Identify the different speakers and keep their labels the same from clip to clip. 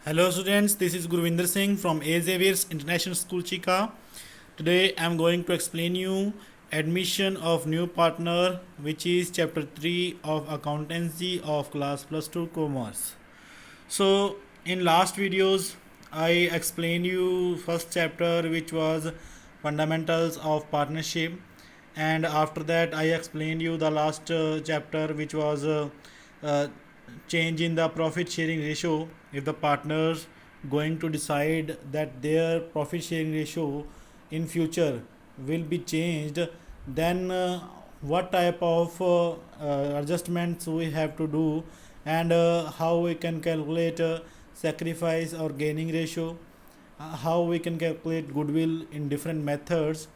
Speaker 1: Hello students, this is Guruvinder Singh from A. Xavier's International School Chika. Today I am going to explain you admission of new partner, which is chapter 3 of accountancy of class plus 2 commerce. So in last videos I explained you first chapter, which was fundamentals of partnership, and after that I explained you the last chapter, which was uh, change in the profit sharing ratio. If the partners going to decide that their profit sharing ratio in future will be changed, then what type of adjustments we have to do, and how we can calculate sacrifice or gaining ratio, how we can calculate goodwill in different methods,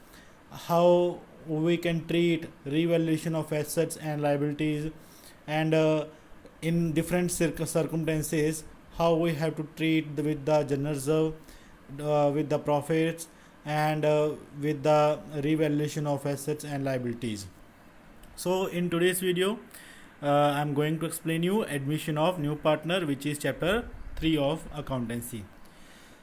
Speaker 1: how we can treat revaluation of assets and liabilities, and in different circumstances how we have to treat with the general reserve, with the profits, and with the revaluation of assets and liabilities. So in today's video I'm going to explain you admission of new partner, which is chapter 3 of accountancy.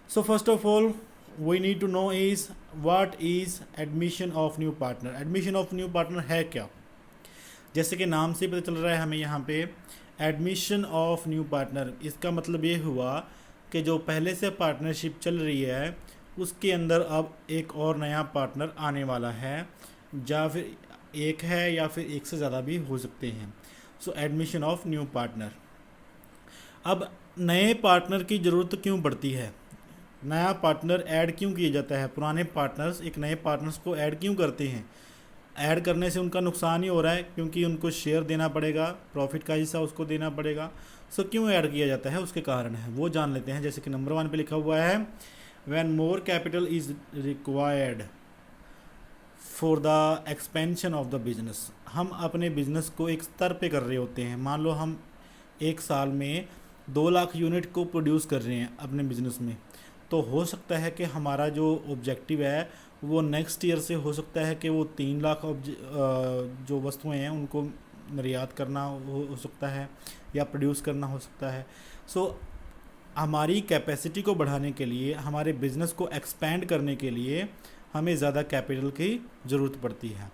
Speaker 1: So first of all, we need to know is what is admission of new partner. Admission of new partner है क्या? जैसे कि नाम से पता चल रहा है हमें यहाँ पे एडमिशन ऑफ न्यू पार्टनर, इसका मतलब ये हुआ कि जो पहले से पार्टनरशिप चल रही है उसके अंदर अब एक और नया पार्टनर आने वाला है, या फिर एक है या फिर एक से ज़्यादा भी हो सकते हैं. सो एडमिशन ऑफ न्यू पार्टनर. अब नए पार्टनर की ज़रूरत क्यों पड़ती है, नया पार्टनर ऐड क्यों किया जाता है, पुराने पार्टनर्स एक नए पार्टनर्स को ऐड क्यों करते हैं. ऐड करने से उनका नुकसान ही हो रहा है, क्योंकि उनको शेयर देना पड़ेगा, प्रॉफिट का हिस्सा उसको देना पड़ेगा. सो क्यों ऐड किया जाता है, उसके कारण है वो जान लेते हैं. जैसे कि नंबर 1 पे लिखा हुआ है, when more capital is required for the expansion of the business. हम अपने बिजनेस को एक स्तर पे कर रहे होते हैं. मान लो हम एक साल में 2 लाख यूनिट को प्रोड्यूस कर रहे हैं अपने बिजनेस में, तो हो सकता है कि हमारा जो ऑब्जेक्टिव है वो नेक्स्ट ईयर से हो सकता है कि वो 3 लाख जो वस्तुएं हैं उनको निर्यात करना हो सकता है, या प्रोड्यूस करना हो सकता है. सो हमारी कैपेसिटी को बढ़ाने के लिए, हमारे बिज़नेस को एक्सपेंड करने के लिए हमें ज़्यादा कैपिटल की ज़रूरत पड़ती है.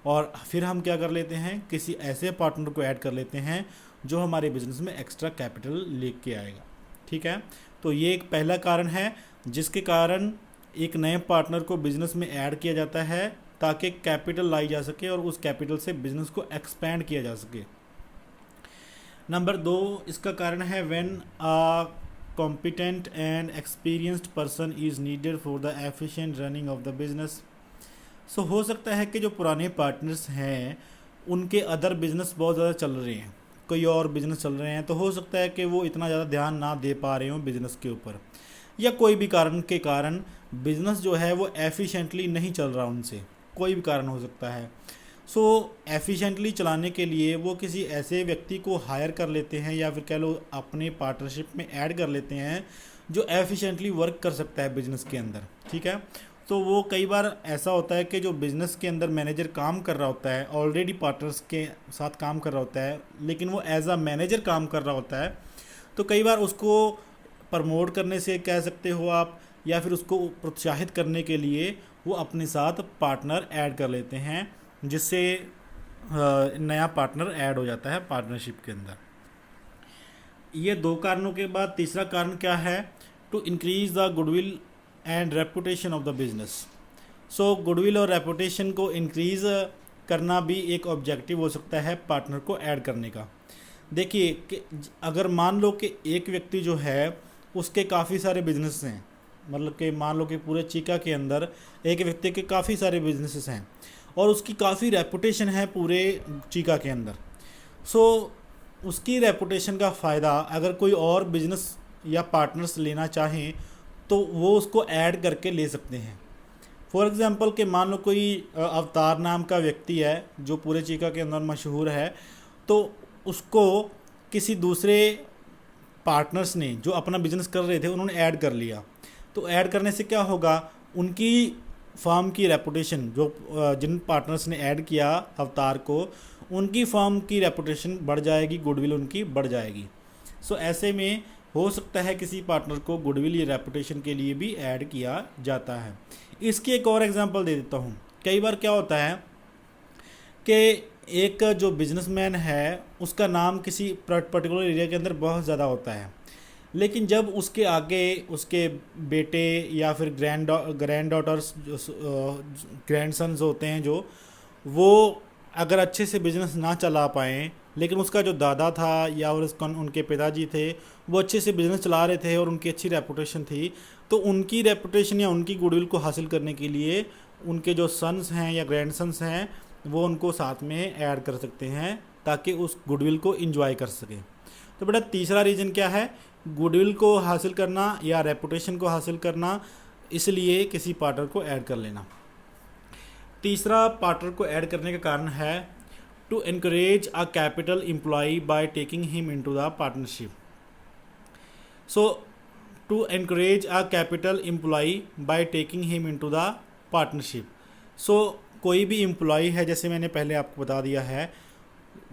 Speaker 1: और फिर हम क्या कर लेते हैं, किसी ऐसे पार्टनर को ऐड कर लेते हैं जो हमारे बिज़नेस में एक्स्ट्रा कैपिटल लेके आएगा. ठीक है, तो ये एक पहला कारण है जिसके कारण एक नए पार्टनर को बिज़नेस में ऐड किया जाता है, ताकि कैपिटल लाई जा सके और उस कैपिटल से बिज़नेस को एक्सपेंड किया जा सके. नंबर 2 इसका कारण है, when a competent and experienced person is needed for the efficient running of the business. So हो सकता है कि जो पुराने पार्टनर्स हैं उनके अदर बिज़नेस बहुत ज़्यादा चल रहे हैं, कोई और बिज़नेस चल रहे हैं, तो हो सकता है कि वो इतना ज़्यादा ध्यान ना दे पा रहे हों बिज़नेस के ऊपर, या कोई भी कारण के कारण बिज़नेस जो है वो एफिशिएंटली नहीं चल रहा उनसे, कोई भी कारण हो सकता है. सो एफिशिएंटली चलाने के लिए वो किसी ऐसे व्यक्ति को हायर कर लेते हैं, या फिर कह लो अपने पार्टनरशिप में ऐड कर लेते हैं जो एफिशिएंटली वर्क कर सकता है बिज़नेस के अंदर. ठीक है, तो वो कई बार ऐसा होता है कि जो बिज़नेस के अंदर मैनेजर काम कर रहा होता है, ऑलरेडी पार्टनर्स के साथ काम कर रहा होता है, लेकिन वो एज अ मैनेजर काम कर रहा होता है, तो कई बार उसको प्रमोट करने से कह सकते हो आप, या फिर उसको प्रोत्साहित करने के लिए वो अपने साथ पार्टनर ऐड कर लेते हैं, जिससे नया पार्टनर ऐड हो जाता है पार्टनरशिप के अंदर. ये 2 कारणों के बाद तीसरा कारण क्या है, to increase the goodwill and reputation of the business. So goodwill और रेपुटेशन को इंक्रीज करना भी एक ऑब्जेक्टिव हो सकता है पार्टनर को ऐड करने का. देखिए कि अगर मान लो कि एक व्यक्ति जो है उसके काफ़ी सारे बिजनेस हैं, मतलब कि मान लो कि पूरे चीका के अंदर एक व्यक्ति के काफ़ी सारे बिजनेसेस हैं और उसकी काफ़ी रेपुटेशन है पूरे चीका के अंदर. सो उसकी रेपुटेशन का फ़ायदा अगर कोई और बिजनेस या पार्टनर्स लेना चाहें तो वो उसको ऐड करके ले सकते हैं. फॉर एग्ज़ाम्पल कि मान लो कोई अवतार नाम का व्यक्ति है जो पूरे चीका के अंदर मशहूर है, तो उसको किसी दूसरे पार्टनर्स ने जो अपना बिजनेस कर रहे थे उन्होंने ऐड कर लिया. तो ऐड करने से क्या होगा, उनकी फर्म की रेपुटेशन, जो जिन पार्टनर्स ने ऐड किया अवतार को, उनकी फर्म की रेपुटेशन बढ़ जाएगी, गुडविल उनकी बढ़ जाएगी. सो ऐसे में हो सकता है किसी पार्टनर को गुडविल या रेपुटेशन के लिए भी ऐड किया जाता है। इसकी एक और एग्जांपल दे देता हूँ। कई बार क्या होता है कि एक जो बिजनेसमैन है उसका नाम किसी पर्टिकुलर एरिया के अंदर बहुत ज़्यादा होता है, लेकिन जब उसके आगे उसके बेटे या फिर ग्रैंड डॉटर्स ग्रैंडसन्स होते हैं जो वो अगर अच्छे से बिज़नेस ना चला पाएँ, लेकिन उसका जो दादा था या और उनके पिताजी थे वो अच्छे से बिज़नेस चला रहे थे और उनकी अच्छी रेपुटेशन थी, तो उनकी रेपुटेशन या उनकी गुडविल को हासिल करने के लिए उनके जो सन्स हैं या ग्रैंडसन्स हैं वो उनको साथ में ऐड कर सकते हैं ताकि उस गुडविल को इंजॉय कर सकें। तो बेटा तीसरा रीज़न क्या है, गुडविल को हासिल करना या रेपुटेशन को हासिल करना, इसलिए किसी पार्टनर को ऐड कर लेना। तीसरा पार्टनर को ऐड करने का कारण है to encourage a capital employee by taking him into the partnership. So to encourage a capital employee by taking him into the partnership. So कोई भी एम्प्लॉय है, जैसे मैंने पहले आपको बता दिया है,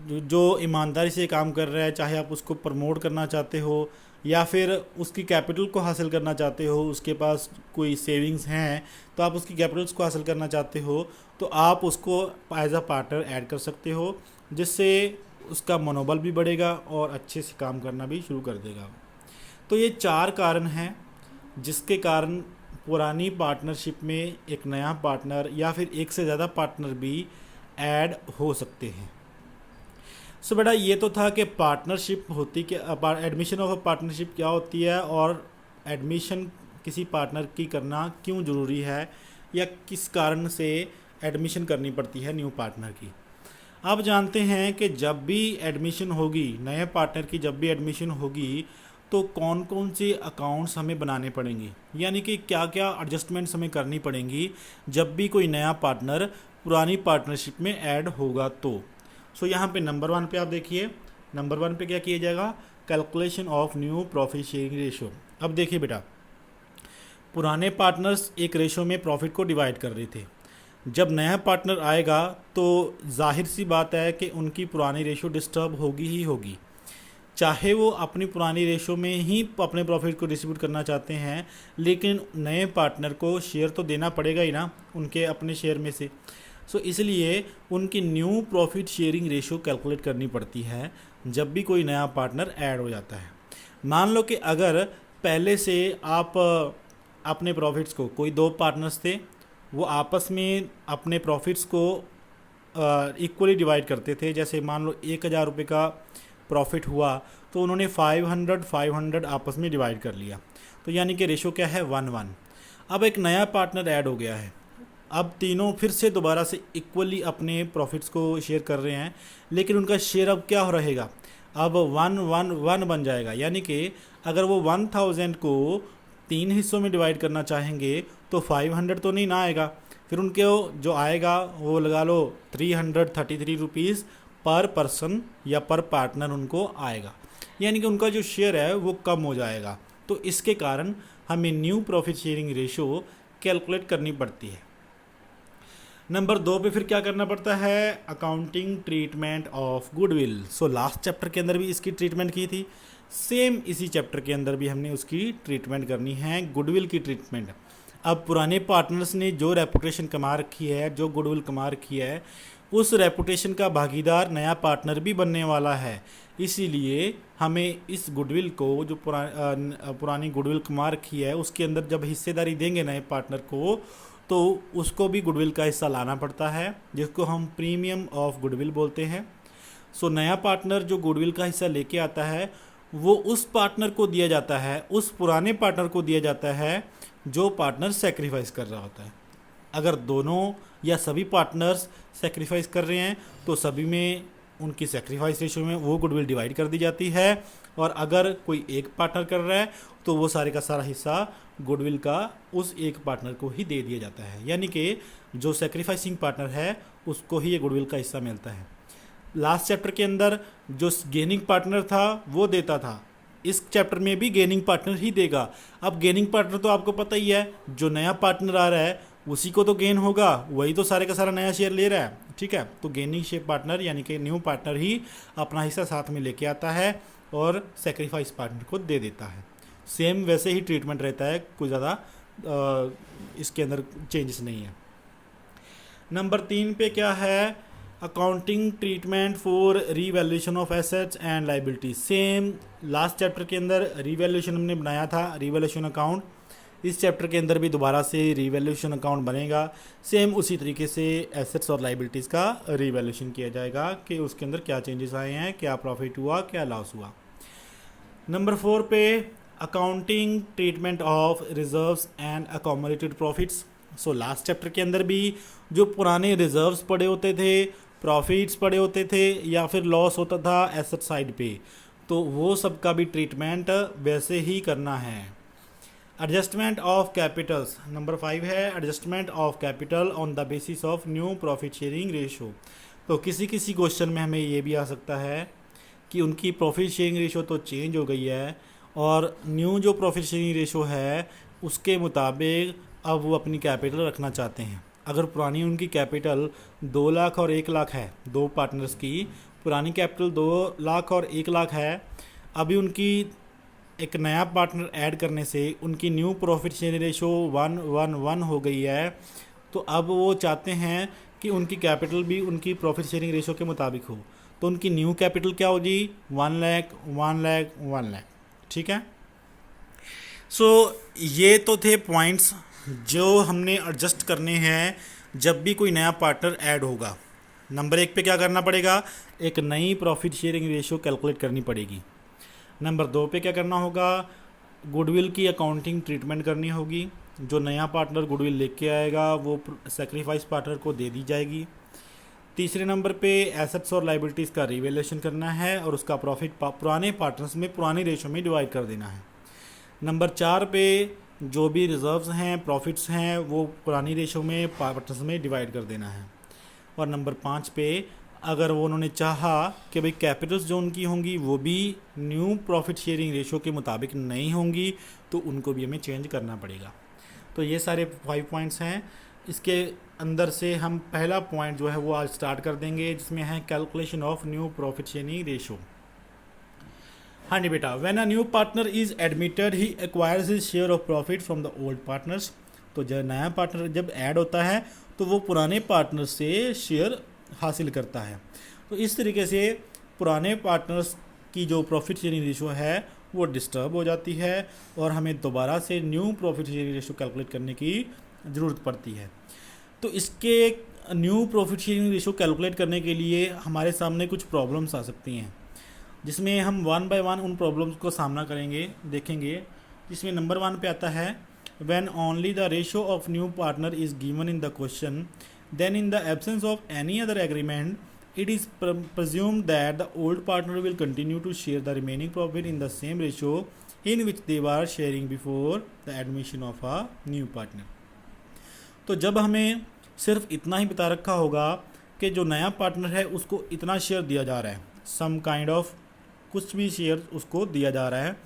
Speaker 1: जो ईमानदारी से काम कर रहा है, चाहे आप उसको प्रमोट करना चाहते हो या फिर उसकी कैपिटल को हासिल करना चाहते हो, उसके पास कोई सेविंग्स हैं तो आप उसकी कैपिटल्स को हासिल करना चाहते हो, तो आप उसको एज अ पार्टनर ऐड कर सकते हो, जिससे उसका मनोबल भी बढ़ेगा और अच्छे से काम करना भी शुरू कर देगा। तो ये 4 कारण हैं जिसके कारण पुरानी पार्टनरशिप में एक नया पार्टनर या फिर एक से ज़्यादा पार्टनर भी ऐड हो सकते हैं। सो बेटा ये तो था कि पार्टनरशिप होती क्या, एडमिशन ऑफ अ पार्टनरशिप क्या होती है और एडमिशन किसी पार्टनर की करना क्यों ज़रूरी है या किस कारण से एडमिशन करनी पड़ती है न्यू पार्टनर की। आप जानते हैं कि जब भी एडमिशन होगी, नए पार्टनर की जब भी एडमिशन होगी, तो कौन कौन से अकाउंट्स हमें बनाने पड़ेंगे, यानी कि क्या क्या एडजस्टमेंट्स हमें करनी पड़ेंगी जब भी कोई नया पार्टनर पुरानी पार्टनरशिप में ऐड होगा। तो सो यहाँ पे नंबर 1 पे आप देखिए, नंबर 1 पे क्या किया जाएगा, calculation of new profit sharing ratio. अब देखिए बेटा, पुराने पार्टनर्स एक रेशो में प्रॉफिट को डिवाइड कर रहे थे, जब नया पार्टनर आएगा तो जाहिर सी बात है कि उनकी पुरानी रेशो डिस्टर्ब होगी ही होगी, चाहे वो अपनी पुरानी रेशो में ही अपने प्रॉफिट को डिस्ट्रीब्यूट करना चाहते हैं, लेकिन नए पार्टनर को शेयर तो देना पड़ेगा ही ना उनके अपने शेयर में से। सो इसलिए उनकी new profit sharing ratio calculate करनी पड़ती है जब भी कोई नया पार्टनर ऐड हो जाता है। मान लो कि अगर पहले से आप अपने प्रॉफिट्स को, कोई 2 पार्टनर्स थे, वो आपस में अपने प्रॉफिट्स को इक्वली डिवाइड करते थे। जैसे मान लो 1000 रुपये का प्रॉफिट हुआ तो उन्होंने 500 आपस में डिवाइड कर लिया, तो यानी कि रेशो क्या है 1:1। अब एक नया पार्टनर ऐड हो गया है, अब तीनों फिर से दोबारा से इक्वली अपने प्रॉफिट्स को शेयर कर रहे हैं, लेकिन उनका शेयर अब क्या हो रहेगा, अब 1:1 बन जाएगा। यानी कि अगर वो 1000 को 3 हिस्सों में डिवाइड करना चाहेंगे तो 500 तो नहीं ना आएगा, फिर उनके जो आएगा वो लगा लो 333 रुपीज़ पर पर्सन या पर पार्टनर उनको आएगा, यानी कि उनका जो शेयर है वो कम हो जाएगा। तो इसके कारण हमें new profit sharing ratio calculate करनी पड़ती है। नंबर 2 पे फिर क्या करना पड़ता है, accounting treatment of goodwill. So last chapter के अंदर भी इसकी ट्रीटमेंट की थी, सेम इसी चैप्टर के अंदर भी हमने उसकी ट्रीटमेंट करनी है, गुडविल की ट्रीटमेंट। अब पुराने पार्टनर्स ने जो रेपुटेशन कमा रखी है, जो गुडविल कमा रखी है, उस रेपुटेशन का भागीदार नया पार्टनर भी बनने वाला है, इसीलिए हमें इस गुडविल को, जो पुरानी गुडविल कमा रखी है, उसके अंदर जब हिस्सेदारी देंगे नए पार्टनर को, तो उसको भी गुडविल का हिस्सा लाना पड़ता है, जिसको हम प्रीमियम ऑफ गुडविल बोलते हैं। सो नया पार्टनर जो गुडविल का हिस्सा लेके आता है वो उस पार्टनर को दिया जाता है, उस पुराने पार्टनर को दिया जाता है जो पार्टनर सेक्रीफाइस कर रहा होता है। अगर दोनों या सभी पार्टनर्स सेक्रीफाइस कर रहे हैं तो सभी में उनकी सेक्रीफाइस रेशो में वो गुडविल डिवाइड कर दी जाती है, और अगर कोई एक पार्टनर कर रहा है तो वो सारे का सारा हिस्सा गुडविल का उस एक पार्टनर को ही दे दिया जाता है, यानी कि जो सेक्रीफाइसिंग पार्टनर है उसको ही ये गुडविल का हिस्सा मिलता है। लास्ट चैप्टर के अंदर जो गेनिंग पार्टनर था वो देता था, इस चैप्टर में भी गेनिंग पार्टनर ही देगा। अब गेनिंग पार्टनर तो आपको पता ही है, जो नया पार्टनर आ रहा है उसी को तो गेन होगा, वही तो सारे का सारा नया शेयर ले रहा है, ठीक है। तो गेनिंग शेयर पार्टनर यानी कि न्यू पार्टनर ही अपना हिस्सा साथ में लेके आता है और सेक्रीफाइस पार्टनर को दे देता है। सेम वैसे ही ट्रीटमेंट रहता है, कोई ज़्यादा इसके अंदर चेंजेस नहीं है। नंबर 3 पे क्या है, accounting treatment for revaluation of assets and liability. Same last chapter के अंदर रीवैल्यूएशन हमने बनाया था, रीवैल्यूएशन अकाउंट। इस चैप्टर के अंदर भी दोबारा से रीवैल्यूएशन अकाउंट बनेगा। सेम उसी तरीके से एसेट्स और लाइबिलिटीज़ का रीवैल्यूएशन किया जाएगा कि उसके अंदर क्या चेंजेस आए हैं, क्या प्रॉफिट हुआ, क्या लॉस हुआ। नंबर 4 पे accounting treatment of reserves and accommodated profits. So last chapter के अंदर भी जो पुराने रिजर्व्स पड़े होते थे, प्रॉफिट्स पड़े होते थे या फिर लॉस होता था एसेट साइड पे, तो वो सब का भी ट्रीटमेंट वैसे ही करना है। एडजस्टमेंट ऑफ कैपिटल्स नंबर 5 है, adjustment of capital on the basis of new profit sharing ratio. तो किसी किसी क्वेश्चन में हमें ये भी आ सकता है कि उनकी प्रॉफिट शेयरिंग रेशो तो चेंज हो गई है और न्यू जो प्रॉफिट शेयरिंग रेशो है उसके मुताबिक अब वो अपनी कैपिटल रखना चाहते हैं। अगर पुरानी उनकी कैपिटल 2 लाख और 1 लाख है, दो पार्टनर्स की पुरानी कैपिटल 2 लाख और 1 लाख है, अभी उनकी एक नया पार्टनर ऐड करने से उनकी न्यू प्रॉफिट शेयरिंग रेशो 1:1 हो गई है। तो अब वो चाहते हैं कि उनकी कैपिटल भी उनकी प्रॉफिट शेयरिंग रेशो के मुताबिक हो। तो उनकी न्यू कैपिटल क्या होगी, 1 लाख 1 लाख 1 लाख, ठीक है। सो ये तो थे पॉइंट्स जो हमने एडजस्ट करने हैं जब भी कोई नया पार्टनर ऐड होगा। नंबर 1 पे क्या करना पड़ेगा, एक नई प्रॉफिट शेयरिंग रेशो कैलकुलेट करनी पड़ेगी। नंबर 2 पे क्या करना होगा, गुडविल की अकाउंटिंग ट्रीटमेंट करनी होगी। जो नया पार्टनर गुडविल लेके आएगा वो सेक्रीफाइस पार्टनर को दे दी जाएगी। तीसरे नंबर पे एसेट्स और लाइबिलिटीज़ का रिवैल्यूएशन करना है और उसका प्रॉफिट पुराने पार्टनर्स में पुरानी रेशो में डिवाइड कर देना है। नंबर 4 पे जो भी रिजर्व्स हैं, प्रॉफिट्स हैं, वो पुरानी रेशो में पार्टनर्स में डिवाइड कर देना है। और नंबर 5 पे अगर वो उन्होंने चाहा कि भाई कैपिटल्स जो उनकी होंगी वो भी न्यू प्रॉफिट शेयरिंग रेशो के मुताबिक नहीं होंगी तो उनको भी हमें चेंज करना पड़ेगा। तो ये सारे 5 पॉइंट्स हैं। इसके अंदर से हम पहला पॉइंट जो है वो आज स्टार्ट कर देंगे, जिसमें है calculation of new profit sharing ratio. हाँ जी बेटा, when a new partner is admitted he acquires his share of profit from the old partners. तो जब नया पार्टनर जब ऐड होता है तो वो पुराने पार्टनर से शेयर हासिल करता है। तो इस तरीके से पुराने पार्टनर्स की जो प्रॉफिट शेयरिंग रेशो है वो डिस्टर्ब हो जाती है और हमें दोबारा से new profit sharing ratio calculate करने की ज़रूरत पड़ती है। तो इसके new profit sharing ratio calculate करने के लिए हमारे सामने कुछ प्रॉब्लम्स आ सकती हैं, जिसमें हम 1 बाय 1 उन प्रॉब्लम्स को सामना करेंगे, देखेंगे। जिसमें नंबर 1 पे आता है, when only the ratio of new partner is given in the question, then in the absence of any other agreement it is presumed that the old partner will continue to share the remaining profit in the same ratio in which they were sharing before the admission of a new partner। तो जब हमें सिर्फ इतना ही बता रखा होगा कि जो नया पार्टनर है उसको इतना शेयर दिया जा रहा है, सम काइंड ऑफ कुछ भी शेयर उसको दिया जा रहा है,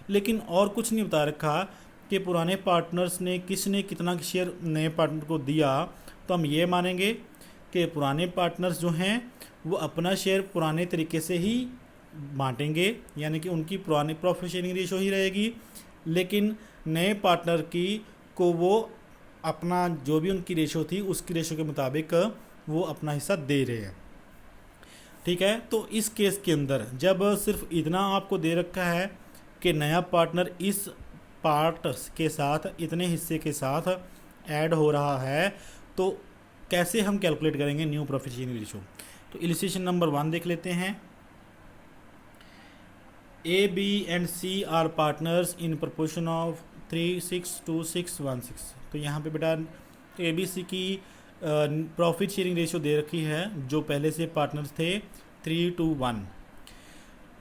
Speaker 1: लेकिन और कुछ नहीं बता रखा कि पुराने पार्टनर्स ने किसने कितना शेयर नए पार्टनर को दिया, तो हम ये मानेंगे कि पुराने पार्टनर्स जो हैं वो अपना शेयर पुराने तरीके से ही बांटेंगे, यानी कि उनकी पुरानी प्रॉफिट शेयरिंग रेशो ही रहेगी, लेकिन नए पार्टनर की को वो अपना जो भी उनकी रेशो थी उसकी रेशो के मुताबिक वो अपना हिस्सा दे रहे हैं, ठीक है। तो इस केस के अंदर जब सिर्फ इतना आपको दे रखा है कि नया पार्टनर इस पार्ट के साथ इतने हिस्से के साथ ऐड हो रहा है, तो कैसे हम कैलकुलेट करेंगे न्यू प्रॉफिट शेयरिंग रेशो। तो इलिस्ट्रेशन नंबर 1 देख लेते हैं। A, B and C are partners in proportion of 3:6:2:6:1:6। तो यहाँ पे बेटा ए बी सी की प्रॉफिट शेयरिंग रेशो दे रखी है, जो पहले से पार्टनर्स थे 3:1।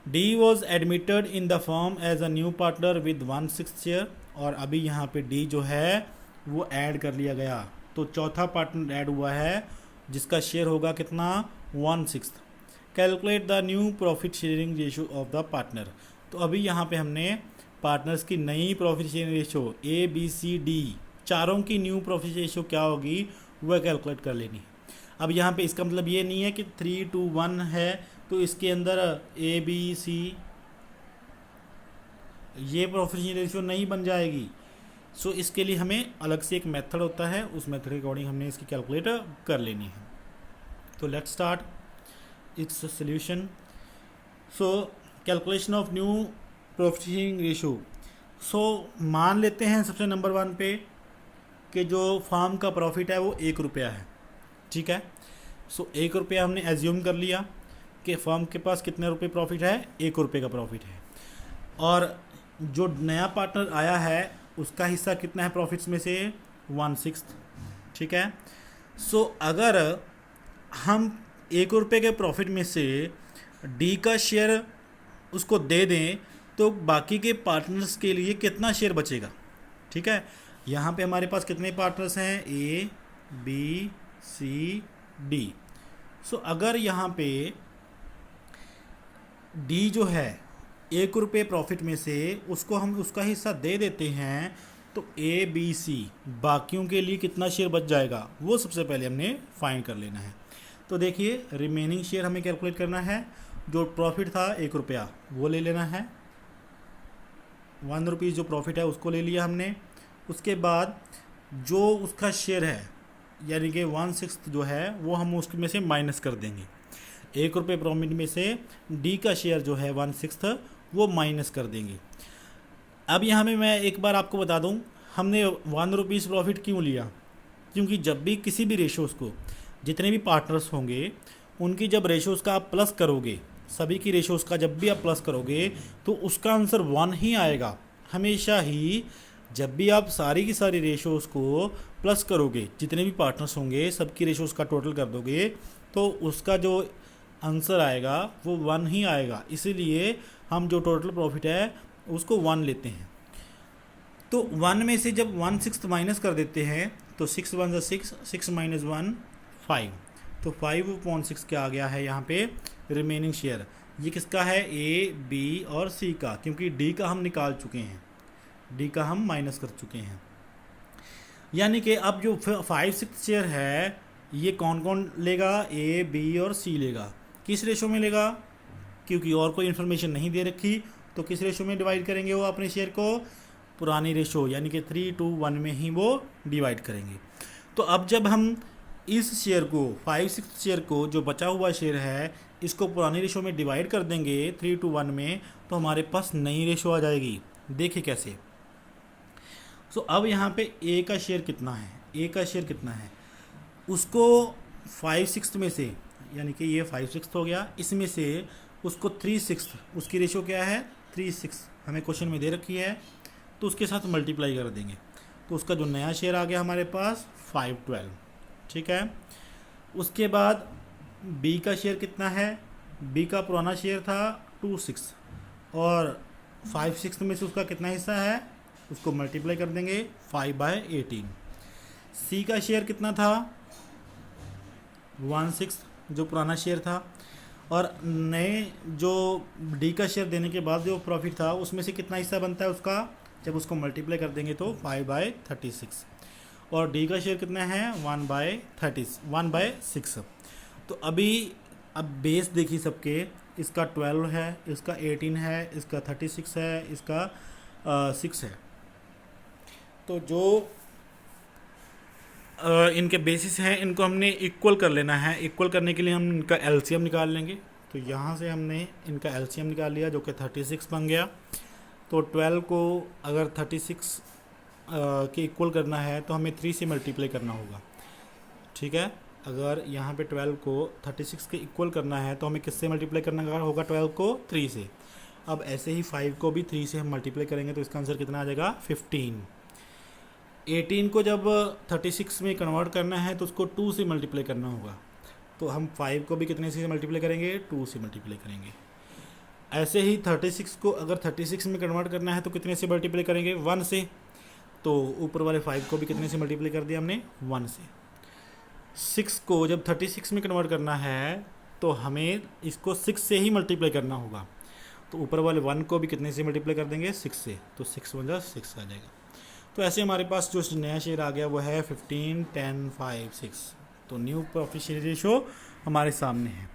Speaker 1: D was admitted in the firm as a new partner with 1/6 share, और अभी यहाँ पे डी जो है वो ऐड कर लिया गया, तो चौथा पार्टनर ऐड हुआ है जिसका शेयर होगा कितना, 1/6। Calculate the new profit sharing ratio of the partner. तो अभी यहाँ पे हमने पार्टनर्स की नई profit sharing ratio A B C D चारों की न्यू प्रॉफिट रेशियो क्या होगी वह कैलकुलेट कर लेनी है। अब यहाँ पे इसका मतलब ये नहीं है कि 3:1 है तो इसके अंदर ए बी सी ये प्रॉफिट रेशियो नहीं बन जाएगी। सो इसके लिए हमें अलग से एक मेथड होता है, उस मेथड के अकॉर्डिंग हमने इसकी कैलकुलेट कर लेनी है। तो let's start its solution. So calculation of new profit ratio. So मान लेते हैं सबसे नंबर 1 पे कि जो फार्म का प्रॉफिट है वो 1 रुपया है, ठीक है। सो 1 रुपया हमने एज्यूम कर लिया कि फर्म के पास कितने रुपए प्रॉफिट है, 1 रुपये का प्रॉफिट है। और जो नया पार्टनर आया है उसका हिस्सा कितना है प्रॉफिट्स में से, 1/6, ठीक है। सो अगर हम 1 रुपये के प्रॉफिट में से डी का शेयर उसको दे दें तो बाकी के पार्टनर्स के लिए कितना शेयर बचेगा, ठीक है। यहाँ पे हमारे पास कितने पार्टनर्स हैं, ए बी सी डी। सो अगर यहाँ पे डी जो है 1 रुपये प्रॉफिट में से उसको हम उसका हिस्सा दे देते हैं तो ए बी सी बाकियों के लिए कितना शेयर बच जाएगा वो सबसे पहले हमने फाइंड कर लेना है। तो देखिए रिमेनिंग शेयर हमें कैलकुलेट करना है। जो प्रॉफिट था 1 रुपया वो ले लेना है, 1 रुपीज़ जो प्रॉफिट है उसको ले लिया हमने। उसके बाद जो उसका शेयर है यानी कि 1/6 जो है वो हम उसमें से माइनस कर देंगे। 1 रुपये प्रॉफिट में से डी का शेयर जो है 1/6 वो माइनस कर देंगे। अब यहाँ में मैं एक बार आपको बता दूँ हमने 1 रुपीज़ प्रॉफिट क्यों लिया, क्योंकि जब भी किसी भी रेशोज़ को जितने भी पार्टनर्स होंगे उनकी जब रेशोज़ का आप प्लस करोगे, सभी की रेशोज़ का जब भी आप प्लस करोगे तो उसका आंसर 1 ही आएगा हमेशा ही। जब भी आप सारी की सारी रेशोज़ को प्लस करोगे, जितने भी पार्टनर्स होंगे सबकी रेशोज़ का टोटल कर दोगे तो उसका जो आंसर आएगा वो 1 ही आएगा। इसीलिए हम जो टोटल प्रॉफिट है उसको 1 लेते हैं। तो 1 में से जब 1/6 माइनस कर देते हैं तो 6 1 6, 6 - 1 5, तो 5/6 क्या आ गया है यहाँ पे रिमेनिंग शेयर। ये किसका है, ए बी और सी का, क्योंकि डी का हम निकाल चुके हैं, डी का हम माइनस कर चुके हैं। यानी कि अब जो 5/6 शेयर है ये कौन कौन लेगा, ए बी और सी लेगा। किस रेशो में लेगा, क्योंकि और कोई इन्फॉर्मेशन नहीं दे रखी तो किस रेशो में डिवाइड करेंगे वो अपने शेयर को, पुरानी रेशो यानी कि 3:1 में ही वो डिवाइड करेंगे। तो अब जब हम इस शेयर को 5/6 शेयर को जो बचा हुआ शेयर है इसको पुरानी रेशो में डिवाइड कर देंगे 3:1 में तो हमारे पास नई रेशो आ जाएगी। देखिए कैसे। सो अब यहाँ पे ए का शेयर कितना है, ए का शेयर कितना है उसको 5/6 में से, यानी कि ये 5/6 हो गया, इसमें से उसको 3/6 उसकी रेशो क्या है 3/6 हमें क्वेश्चन में दे रखी है तो उसके साथ मल्टीप्लाई कर देंगे तो उसका जो नया शेयर आ गया हमारे पास 512, ठीक है। उसके बाद बी का शेयर कितना है, बी का पुराना शेयर था 2/6 और 5/6 में से उसका कितना हिस्सा है उसको मल्टीप्लाई कर देंगे 5/18। सी का शेयर कितना था 1/6 जो पुराना शेयर था, और नए जो डी का शेयर देने के बाद जो प्रॉफिट था उसमें से कितना हिस्सा बनता है उसका, जब उसको मल्टीप्लाई कर देंगे तो 5/36, और डी का शेयर कितना है 1/6। तो अभी अब बेस देखिए सबके, इसका 12 है, इसका 18 है, इसका 36 है, इसका 6 है। तो जो इनके बेसिस हैं इनको हमने इक्वल कर लेना है। इक्वल करने के लिए हम इनका एलसीएम निकाल लेंगे। तो यहाँ से हमने इनका एलसीएम निकाल लिया जो कि 36 बन गया। तो 12 को अगर 36 के इक्वल करना है तो हमें 3 से मल्टीप्लाई करना होगा, ठीक है। अगर यहाँ पे 12 को 36 के इक्वल करना है तो हमें किससे मल्टीप्लाई करना होगा 12 को 3 से। अब ऐसे ही 5 को भी 3 से हम मल्टीप्लाई करेंगे तो इसका आंसर कितना आ जाएगा 15। 18 को जब 36 में कन्वर्ट करना है तो उसको 2 से मल्टीप्लाई करना होगा, तो हम 5 को भी कितने से मल्टीप्लाई करेंगे 2 से मल्टीप्लाई करेंगे। ऐसे ही 36 को अगर 36 में कन्वर्ट करना है तो कितने से मल्टीप्लाई करेंगे 1 से, तो ऊपर वाले 5 को भी कितने से मल्टीप्लाई कर दिया हमने 1 से। 6 को जब 36 में कन्वर्ट करना है तो हमें इसको 6 से ही मल्टीप्लाई करना होगा, तो ऊपर वाले 1 को भी कितने से मल्टीप्लाई कर देंगे 6 से, तो 6 1 6 आ जाएगा। तो ऐसे हमारे पास जो नया शेयर आ गया वो है 15, 10, 5, 6। तो न्यू प्रॉफिट शेयर रेशो हमारे सामने है।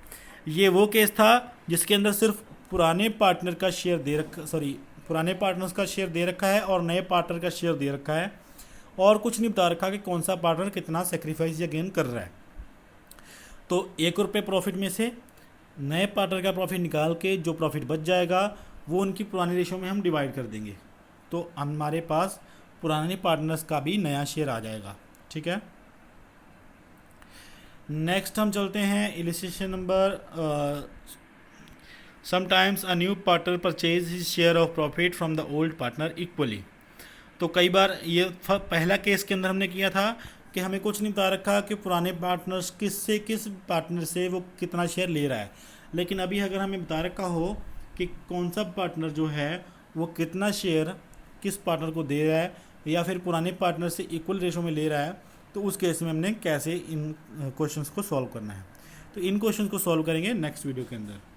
Speaker 1: ये वो केस था जिसके अंदर सिर्फ पुराने पार्टनर का शेयर दे रखा, पुराने पार्टनर्स का शेयर दे रखा है और नए पार्टनर का शेयर दे रखा है, और कुछ नहीं बता रखा कि कौन सा पार्टनर कितना सेक्रीफाइस या गेन कर रहा है। तो ₹1 प्रॉफिट में से नए पार्टनर का प्रॉफिट निकाल के जो प्रॉफिट बच जाएगा वो उनकी पुरानी रेशो में हम डिवाइड कर देंगे, तो हमारे पास पुराने पार्टनर्स का भी नया शेयर आ जाएगा। ठीक है, नेक्स्ट हम चलते हैं illustration number sometimes a new partner purchase his share of profit from the old partner equally. तो कई बार ये पहला केस के अंदर हमने किया था कि हमें कुछ नहीं बता रखा कि पुराने पार्टनर्स किस पार्टनर से वो कितना शेयर ले रहा है, लेकिन अभी अगर हमें बता रखा हो कि कौन सा पार्टनर जो है वो कितना शेयर किस पार्टनर को दे रहा है या फिर पुराने पार्टनर से इक्वल रेशो में ले रहा है, तो उस केस में हमने कैसे इन क्वेश्चंस को सॉल्व करना है। तो इन क्वेश्चंस को सॉल्व करेंगे नेक्स्ट वीडियो के अंदर।